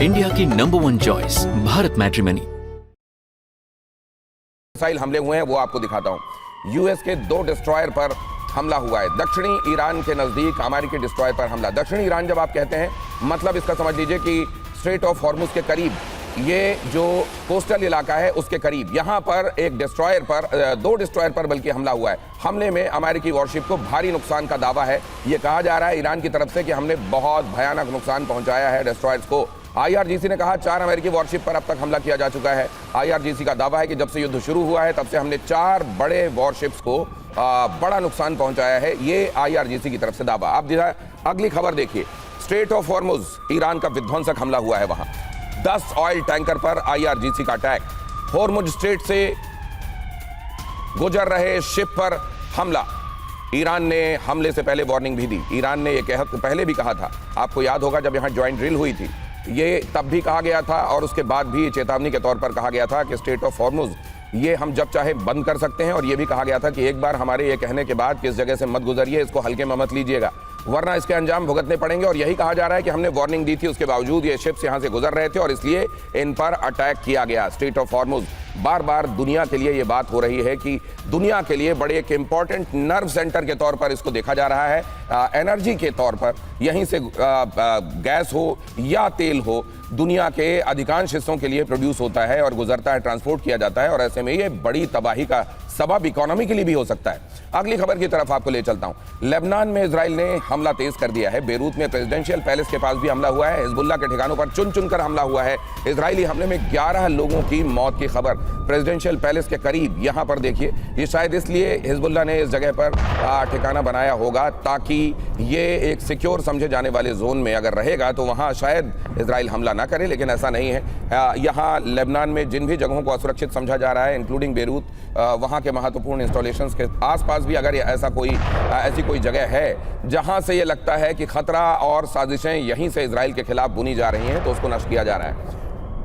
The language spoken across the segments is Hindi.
इंडिया की #1 चॉइस भारत मैट्रिमनी। मिसाइल हमले हुए हैं वो आपको दिखाता हूं। यूएस के 2 डिस्ट्रॉयर पर हमला हुआ है। दक्षिणी ईरान के नजदीक अमेरिकी डिस्ट्रॉयर पर हमला। दक्षिणी ईरान जब आप कहते हैं मतलब इसका समझ लीजिए कि स्ट्रेट ऑफ हॉर्मुज के करीब, ये जो कोस्टल इलाका है उसके करीब, यहां पर एक डिस्ट्रॉयर पर 2 डिस्ट्रॉयर पर बल्कि हमला हुआ है। हमले में अमेरिकी वॉरशिप को भारी नुकसान का दावा है। यह कहा जा रहा है ईरान की तरफ से कि हमने बहुत भयानक नुकसान पहुंचाया है डिस्ट्रॉयर्स को। आईआरजीसी ने कहा 4 अमेरिकी वॉरशिप पर अब तक हमला किया जा चुका है। आईआरजीसी का दावा है कि जब से युद्ध शुरू हुआ है तब से हमने 4 बड़े वॉरशिप्स को बड़ा नुकसान पहुंचाया है। ये आईआरजीसी की तरफ से दावा। आप अगली खबर देखिए, स्ट्रेट ऑफ हॉर्मुज, ईरान का विध्वंसक हमला हुआ है वहां। 10 ऑयल टैंकर पर आईआरजीसी का अटैक। हॉर्मुज स्ट्रेट से गुजर रहे शिप पर हमला। ईरान ने हमले से पहले वार्निंग भी दी। ईरान ने यह पहले भी कहा था, आपको याद होगा जब यहां ज्वाइंट ड्रिल हुई थी, ये तब भी कहा गया था और उसके बाद भी चेतावनी के तौर पर कहा गया था कि स्ट्रेट ऑफ हॉर्मुज ये हम जब चाहे बंद कर सकते हैं। और ये भी कहा गया था कि एक बार हमारे ये कहने के बाद कि इस जगह से मत गुजरिए, इसको हल्के में मत लीजिएगा, वरना इसके अंजाम भुगतने पड़ेंगे। और यही कहा जा रहा है कि हमने वार्निंग दी थी, उसके बावजूद ये शिप्स यहां से गुजर रहे थे और इसलिए इन पर अटैक किया गया। स्ट्रेट ऑफ हॉर्मुज बार बार दुनिया के लिए ये बात हो रही है कि दुनिया के लिए बड़े एक इंपॉर्टेंट नर्व सेंटर के तौर पर इसको देखा जा रहा है। एनर्जी के तौर पर यहीं से गैस हो या तेल हो, दुनिया के अधिकांश हिस्सों के लिए प्रोड्यूस होता है और गुजरता है, ट्रांसपोर्ट किया जाता है। और ऐसे में ये बड़ी तबाही का सबब इकोनॉमी के लिए भी हो सकता है। अगली खबर की तरफ आपको ले चलता हूं। लेबनान में इजराइल ने हमला तेज कर दिया है। बेरूत में प्रेसिडेंशियल पैलेस के पास भी हमला हुआ है। हिजबुल्लाह के ठिकानों पर चुन चुनकर हमला हुआ है। इजरायली हमले में 11 लोगों की मौत की खबर प्रेसिडेंशियल पैलेस के करीब। यहां पर देखिए, ये शायद इसलिए हिजबुल्लाह ने इस जगह पर ठिकाना बनाया होगा ताकि ये एक सिक्योर समझे जाने वाले जोन में अगर रहेगा तो वहां शायद इजराइल हमला ना करे, लेकिन ऐसा नहीं है। यहां लेबनान में जिन भी जगहों को असुरक्षित समझा जा रहा है, इंक्लूडिंग बेरूत, वहां के महत्वपूर्ण इंस्टॉलेशंस के आसपास भी अगर ऐसी कोई जगह है जहां से ये लगता है कि खतरा और साजिशें यहीं से इजराइल के खिलाफ बुनी जा रही हैं, तो उसको नष्ट किया जा रहा है।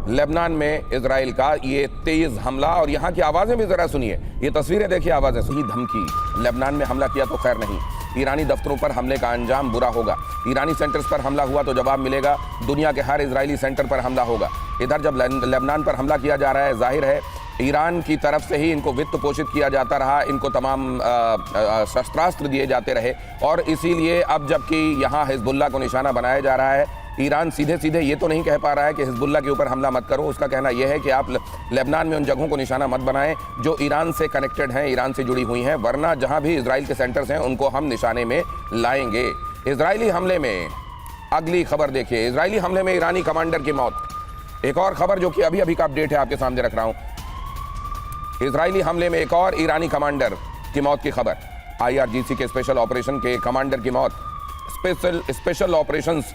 लेबनान में इजराइल का ये तेज हमला, और यहाँ की आवाजें भी जरा सुनिए, ये तस्वीरें देखिए, आवाजें सुनिए। धमकी, लेबनान में हमला किया तो खैर नहीं, ईरानी दफ्तरों पर हमले का अंजाम बुरा होगा। ईरानी सेंटर्स पर हमला हुआ तो जवाब मिलेगा, दुनिया के हर इजरायली सेंटर पर हमला होगा। इधर जब लेबनान पर हमला किया जा रहा है, जाहिर है ईरान की तरफ से ही इनको वित्त पोषित किया जाता रहा, इनको तमाम शस्त्रास्त्र दिए जाते रहे, और इसीलिए अब जबकि यहाँ हिजबुल्लाह को निशाना बनाया जा रहा है, ईरान सीधे सीधे ये तो नहीं कह पा रहा है कि हिजबुल्लाह के ऊपर हमला मत करो। उसका कहना यह है कि आप लेबनान में उन जगहों को निशाना मत बनाएं जो ईरान से कनेक्टेड हैं, ईरान से जुड़ी हुई हैं, वरना जहां भी इजराइल के सेंटर्स हैं उनको हम निशाने में लाएंगे। इजरायली हमले में अगली खबर देखिए, इजरायली हमले में ईरानी कमांडर की मौत। एक और खबर जो कि अभी अभी का अपडेट है आपके सामने रख रहा हूं। इजरायली हमले में एक और ईरानी कमांडर की मौत की खबर। आईआरजीसी के स्पेशल ऑपरेशन के कमांडर की मौत। स्पेशल ऑपरेशंस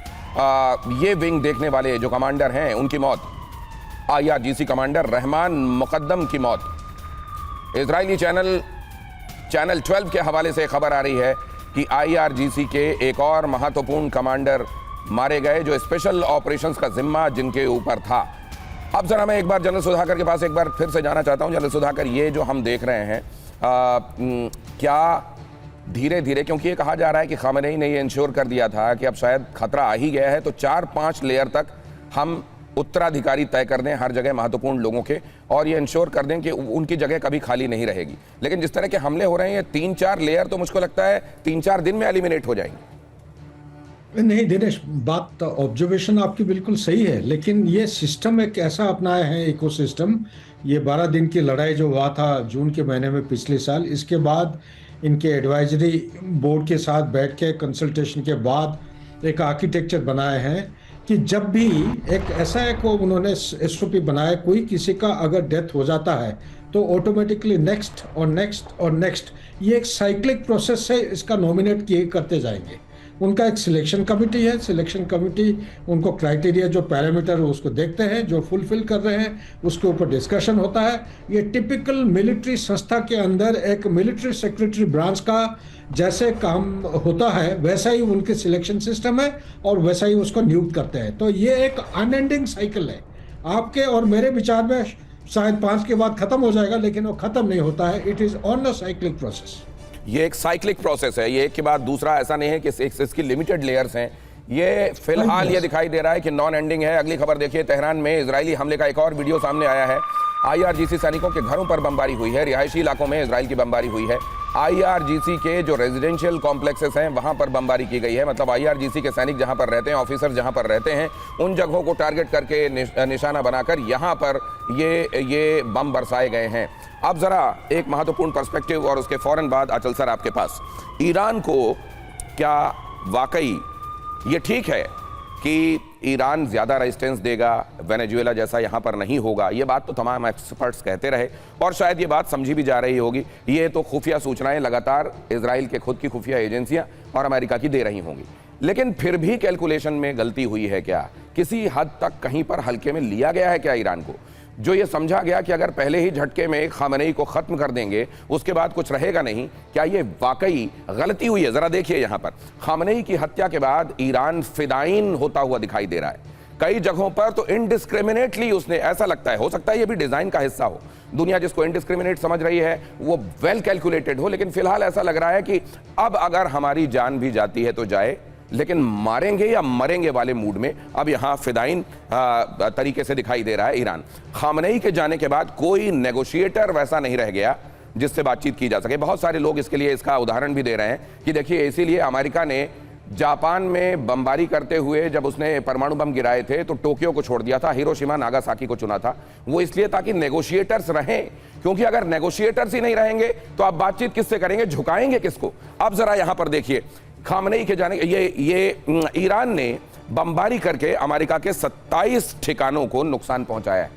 ये विंग देखने वाले जो कमांडर हैं उनकी मौत। आईआरजीसी कमांडर रहमान मुकद्दम की मौत। इजरायली चैनल 12 के हवाले से खबर आ रही है कि आईआरजीसी के एक और महत्वपूर्ण कमांडर मारे गए जो स्पेशल ऑपरेशंस का जिम्मा जिनके ऊपर था। अब जरा मैं एक बार जनरल सुधाकर के पास एक बार फिर से जाना चाहता हूं। जनरल सुधाकर, ये जो हम देख रहे हैं, क्या धीरे धीरे, क्योंकि ये कहा जा रहा है कि खामेनेई ने ये इंश्योर कर दिया था कि अब शायद खतरा आ ही गया है, तो 4-5 लेयर तक हम उत्तराधिकारी तय कर दें हर जगह महत्वपूर्ण लोगों के, और ये इंश्योर कर दें कि उनकी जगह कभी खाली नहीं रहेगी। लेकिन जिस तरह के हमले हो रहे हैं, ये 3-4 लेयर तो मुझको लगता है 3-4 दिन में एलिमिनेट हो जाएंगे। नहीं दिनेश, बात ऑब्जर्वेशन आपकी बिल्कुल सही है, लेकिन ये सिस्टम एक ऐसा अपनाया है, इकोसिस्टम। ये 12 दिन की लड़ाई जो हुआ था जून के महीने में पिछले साल, इसके बाद इनके एडवाइजरी बोर्ड के साथ बैठ के कंसल्टेशन के बाद एक आर्किटेक्चर बनाए हैं कि जब भी एक उन्होंने एसओपी बनाया, कोई किसी का अगर डेथ हो जाता है तो ऑटोमेटिकली नेक्स्ट और नेक्स्ट और नेक्स्ट, ये एक साइक्लिक प्रोसेस से इसका नॉमिनेट किए करते जाएंगे। उनका एक सिलेक्शन कमेटी है, सिलेक्शन कमेटी उनको क्राइटेरिया जो पैरामीटर है उसको देखते हैं, जो फुलफिल कर रहे हैं उसके ऊपर डिस्कशन होता है। ये टिपिकल मिलिट्री संस्था के अंदर एक मिलिट्री सेक्रेटरी ब्रांच का जैसे काम होता है वैसा ही उनके सिलेक्शन सिस्टम है और वैसा ही उसको नियुक्त करते हैं। तो ये एक अनएंडिंग साइकिल है। आपके और मेरे विचार में शायद 5 के बाद खत्म हो जाएगा, लेकिन वो खत्म नहीं होता है। It is on a cyclic process. ये एक साइक्लिक प्रोसेस है, ये एक के बाद दूसरा, ऐसा नहीं है कि इसकी लिमिटेड लेयर्स हैं। ये फिलहाल ये दिखाई दे रहा है कि नॉन एंडिंग है। अगली खबर देखिए, तेहरान में इजरायली हमले का एक और वीडियो सामने आया है। आईआरजीसी सैनिकों के घरों पर बमबारी हुई है। रिहायशी इलाकों में इजराइल की बमबारी हुई है। आईआरजीसी के जो रेजिडेंशियल कॉम्प्लेक्सेस हैं वहां पर बमबारी की गई है। मतलब आईआरजीसी के सैनिक जहां पर रहते हैं, ऑफिसर जहां पर रहते हैं, उन जगहों को टारगेट करके निशाना बनाकर यहां पर ये बम बरसाए गए हैं। अब जरा एक महत्वपूर्ण पर्सपेक्टिव और उसके फौरन बाद अचल सर आपके पास, ईरान को क्या वाकई ये ठीक है कि ईरान ज़्यादा रेजिस्टेंस देगा, वेनेजुएला जैसा यहाँ पर नहीं होगा? ये बात तो तमाम एक्सपर्ट्स कहते रहे और शायद ये बात समझी भी जा रही होगी। ये तो खुफिया सूचनाएं लगातार इजराइल के खुद की खुफिया एजेंसियां और अमेरिका की दे रही होंगी, लेकिन फिर भी कैलकुलेशन में गलती हुई है क्या? किसी हद तक कहीं पर हल्के में लिया गया है क्या ईरान को? जो ये समझा गया कि अगर पहले ही झटके में खामनेई को खत्म कर देंगे उसके बाद कुछ रहेगा नहीं, क्या ये वाकई गलती हुई है? जरा देखिए, यहां पर खामनेई की हत्या के बाद ईरान फिदाइन होता हुआ दिखाई दे रहा है। कई जगहों पर तो इनडिस्क्रिमिनेटली उसने, ऐसा लगता है, हो सकता है ये भी डिजाइन का हिस्सा हो, दुनिया जिसको इनडिस्क्रिमिनेट समझ रही है वो वेल कैलकुलेटेड हो, लेकिन फिलहाल ऐसा लग रहा है कि अब अगर हमारी जान भी जाती है तो जाए, लेकिन मारेंगे या मरेंगे वाले मूड में अब यहां फिदाइन तरीके से दिखाई दे रहा है ईरान। खामनेई के जाने के बाद कोई नेगोशिएटर वैसा नहीं रह गया जिससे बातचीत की जा सके। बहुत सारे लोग इसके लिए इसका उदाहरण भी दे रहे हैं कि देखिए, इसीलिए अमेरिका ने जापान में बमबारी करते हुए जब उसने परमाणु बम गिराए थे तो टोक्यो को छोड़ दिया था, हिरोशिमा नागासाकी को चुना था। वो इसलिए ताकि नेगोशिएटर्स रहें, क्योंकि अगर नेगोशिएटर्स ही नहीं रहेंगे तो आप बातचीत किससे करेंगे, झुकाएंगे किसको? अब जरा यहां पर देखिए, खामनेई के जाने ये ईरान ने बमबारी करके अमेरिका के 27 ठिकानों को नुकसान पहुंचाया है।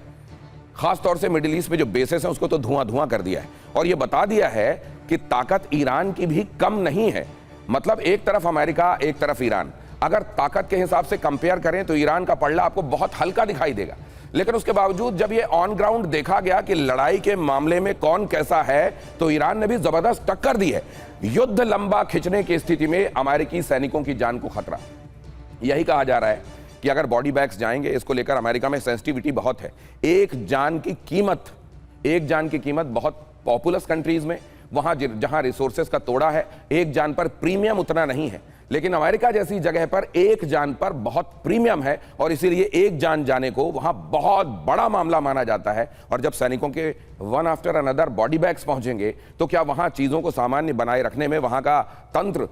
खासतौर से मिडिल ईस्ट में जो बेसेस हैं उसको तो धुआं कर दिया है और ये बता दिया है कि ताकत ईरान की भी कम नहीं है। मतलब एक तरफ अमेरिका, एक तरफ ईरान। अगर ताकत के हिसाब से कंपेयर करें तो ईरान का पलड़ा आपको बहुत हल्का दिखाई देगा, लेकिन उसके बावजूद जब ये ऑन ग्राउंड देखा गया कि लड़ाई के मामले में कौन कैसा है, तो ईरान ने भी जबरदस्त टक्कर दी है। युद्ध लंबा खिंचने की स्थिति में अमेरिकी सैनिकों की जान को खतरा। यही कहा जा रहा है कि अगर बॉडी बैग्स जाएंगे, इसको लेकर अमेरिका में सेंसिटिविटी बहुत है। एक जान की कीमत बहुत पॉपुलस कंट्रीज में, वहां जहां रिसोर्सेस का तोड़ा है, एक जान पर प्रीमियम उतना नहीं है, लेकिन अमेरिका जैसी जगह पर एक जान पर बहुत प्रीमियम है और इसीलिए एक जान जाने को वहां बहुत बड़ा मामला माना जाता है। और जब सैनिकों के one after another body bags पहुंचेंगे तो क्या वहां चीजों को सामान्य बनाए रखने में वहां का तंत्र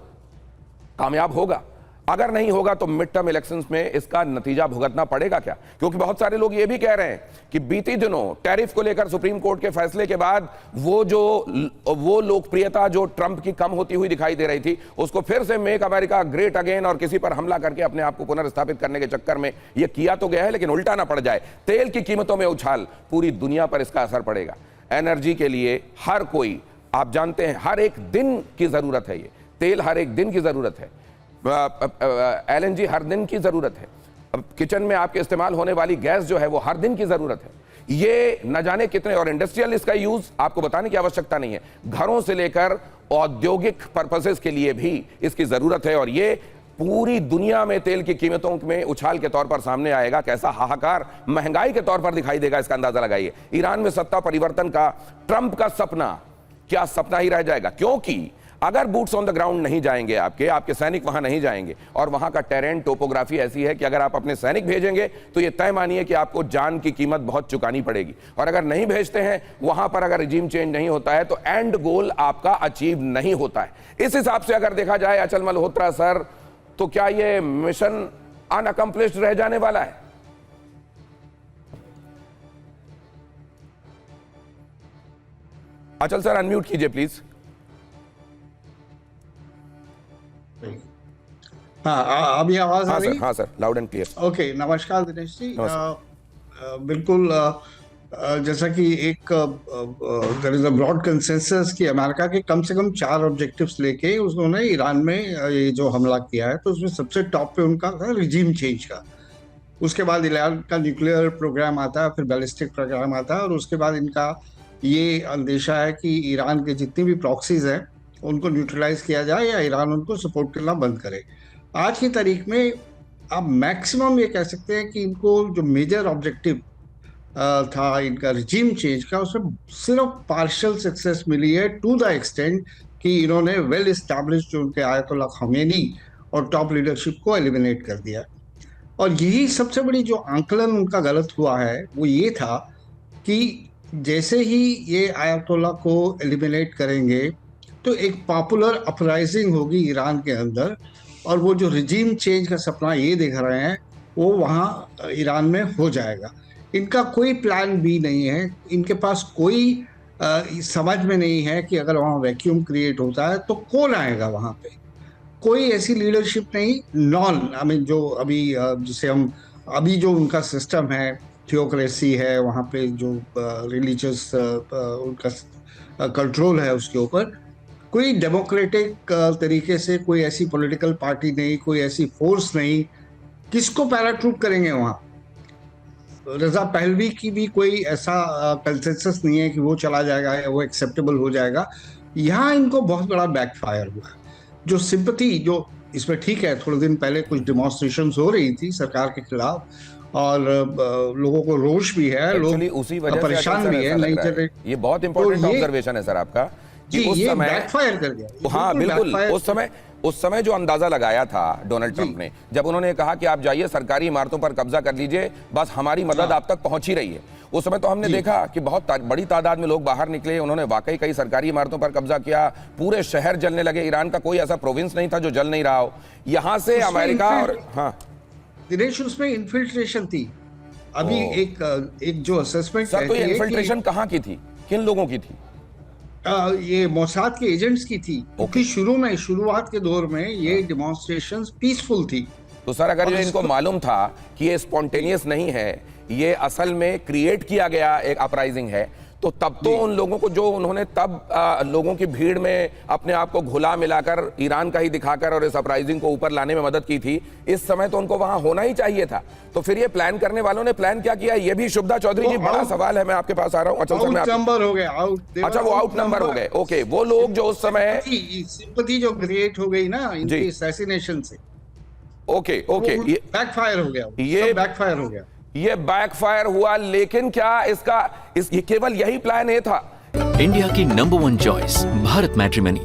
कामयाब होगा? अगर नहीं होगा तो मिड टर्म इलेक्शंस में इसका नतीजा भुगतना पड़ेगा क्या? क्योंकि बहुत सारे लोग ये भी कह रहे हैं कि बीती दिनों टैरिफ को लेकर सुप्रीम कोर्ट के फैसले के बाद वो लोकप्रियता जो ट्रंप की कम होती हुई दिखाई दे रही थी, उसको फिर से मेक अमेरिका ग्रेट अगेन और किसी पर हमला करके अपने आप को पुनर्स्थापित करने के चक्कर में ये किया तो गया है, लेकिन उल्टा ना पड़ जाए। तेल की कीमतों में उछाल, पूरी दुनिया पर इसका असर पड़ेगा। एनर्जी के लिए हर कोई, आप जानते हैं, हर एक दिन की जरूरत है। ये तेल हर एक दिन की जरूरत है, LNG हर दिन की जरूरत है, किचन में आपके इस्तेमाल होने वाली गैस जो है वो हर दिन की जरूरत है। ये न जाने कितने, और इंडस्ट्रियल इसका यूज आपको बताने की आवश्यकता नहीं है, घरों से लेकर औद्योगिक पर्पसेस के लिए भी इसकी जरूरत है। और ये पूरी दुनिया में तेल की कीमतों में उछाल के तौर पर सामने आएगा। कैसा हाहाकार महंगाई के तौर पर दिखाई देगा, इसका अंदाजा लगाइए। ईरान में सत्ता परिवर्तन का ट्रंप का सपना क्या सपना ही रह जाएगा? क्योंकि अगर बूट्स ऑन द ग्राउंड नहीं जाएंगे, आपके सैनिक वहां नहीं जाएंगे, और वहां का टेरेन टोपोग्राफी ऐसी है कि अगर आप अपने सैनिक भेजेंगे तो यह तय मानिए कि आपको जान की कीमत बहुत चुकानी पड़ेगी। और अगर नहीं भेजते हैं वहां पर, अगर रिजीम चेंज नहीं होता है तो एंड गोल आपका अचीव नहीं होता है। इस हिसाब से अगर देखा जाए अचल मल्होत्रा सर, तो क्या यह मिशन अनअकम्प्लिश्ड रह जाने वाला है? अचल सर अनम्यूट कीजिए प्लीज। हाँ, अभी आवाज आ रही? हाँ सर, लाउड एंड क्लियर। ओके, नमस्कार दिनेश जी। बिल्कुल, जैसा कि एक there is a broad consensus कि अमेरिका के कम से कम 4 ऑब्जेक्टिव्स लेके उन्होंने ईरान में ये जो हमला किया है, तो उसमें सबसे टॉप पे उनका था रिजीम चेंज का। उसके बाद ईरान का न्यूक्लियर प्रोग्राम आता है, फिर बैलिस्टिक प्रोग्राम आता है, और उसके बाद इनका ये अंदेशा है कि ईरान के जितनी भी प्रॉक्सीज हैं उनको न्यूट्रलाइज किया जाए या ईरान उनको सपोर्ट करना बंद करे। आज की तारीख में आप मैक्सिमम ये कह सकते हैं कि इनको जो मेजर ऑब्जेक्टिव था इनका रिजीम चेंज का, उसमें सिर्फ पार्शियल सक्सेस मिली है, टू द एक्सटेंट कि इन्होंने वेल एस्टैब्लिश्ड जो उनके आयतुल्लाह खामेनी और टॉप लीडरशिप को एलिमिनेट कर दिया। और यही सबसे बड़ी जो आंकलन उनका गलत हुआ है वो ये था कि जैसे ही ये आयतोल्ला को एलिमिनेट करेंगे तो एक पॉपुलर अपराइजिंग होगी ईरान के अंदर, और वो जो रिजीम चेंज का सपना ये देख रहे हैं वो वहाँ ईरान में हो जाएगा। इनका कोई प्लान बी नहीं है, इनके पास कोई समझ में नहीं है कि अगर वहाँ वैक्यूम क्रिएट होता है तो कौन आएगा वहाँ पे। कोई ऐसी लीडरशिप नहीं, नॉन आई मीन जो अभी जिसे हम अभी जो उनका सिस्टम है, थियोक्रेसी है, वहाँ पे जो रिलीजियस उनका कंट्रोल है उसके ऊपर, कोई डेमोक्रेटिक तरीके से कोई ऐसी पॉलिटिकल पार्टी नहीं, कोई ऐसी फोर्स नहीं। किसको पैराट्रूप करेंगे वहाँ? रजा पहलवी की भी कोई ऐसा कंसेंसस नहीं है कि वो चला जाएगा या वो एक्सेप्टेबल हो जाएगा। यहाँ इनको बहुत बड़ा बैकफायर हुआ। जो सिंपैथी जो इसमें, ठीक है, थोड़े दिन पहले कुछ डिमॉन्स्ट्रेशंस हो रही थी सरकार के खिलाफ और लोगों को रोष भी है, लोग उसी वजह परेशान भी है। नहीं, ये बहुत इंपॉर्टेंट ऑब्जर्वेशन है सर आपका कि उस समय बैकफायर कर गया। हाँ बिल्कुल, उस समय जो अंदाजा लगाया था डोनाल्ड ट्रंप ने, जब उन्होंने कहा कि आप जाइए सरकारी इमारतों पर कब्जा कर लीजिए, बस हमारी मदद आप तक पहुंच ही रही है, उस समय तो हमने देखा कि बहुत बड़ी तादाद में लोग बाहर निकले, उन्होंने वाकई कई सरकारी इमारतों पर कब्जा किया, पूरे शहर जलने लगे। ईरान का कोई ऐसा प्रोविंस नहीं था जो जल नहीं रहा हो। यहां से अमेरिका और दिनेश उसमें इन्फिल्ट्रेशन थी। अभी एक जो असेसमेंट सर, तो ये इन्फिल्ट्रेशन कहां की थी, किन लोगों की थी? ये मोसाद के एजेंट्स की थी, क्योंकि शुरुआत के दौर में ये डिमॉन्स्ट्रेशंस पीसफुल थी। तो सर अगर ये इनको मालूम था कि ये स्पॉन्टेनियस नहीं है, ये असल में क्रिएट किया गया एक अपराइजिंग है, तो तब तो उन लोगों को, जो उन्होंने तब लोगों की भीड़ में अपने आप को घुला मिलाकर ईरान का ही दिखाकर और इस अपराइजिंग को ऊपर लाने में मदद की थी, इस समय तो उनको वहां होना ही चाहिए था। तो फिर ये प्लान करने वालों ने प्लान क्या किया, ये भी शुभदा चौधरी जी बड़ा सवाल है। मैं आपके पास आ रहा हूँ। अच्छा सर, नंबर हो गया, अच्छा वो आउट नंबर हो गए। ओके, वो लोग जो उस समय सिंपैथी जो क्रिएट हो गई ना इनकी असैसिनेशन से, ओके, ये बैकफायर हो गया, ये बैकफायर हो गया, ये बैकफायर हुआ। लेकिन क्या ये केवल यही प्लान ए था? इंडिया की नंबर 1 चॉइस भारत मैट्रिमनी।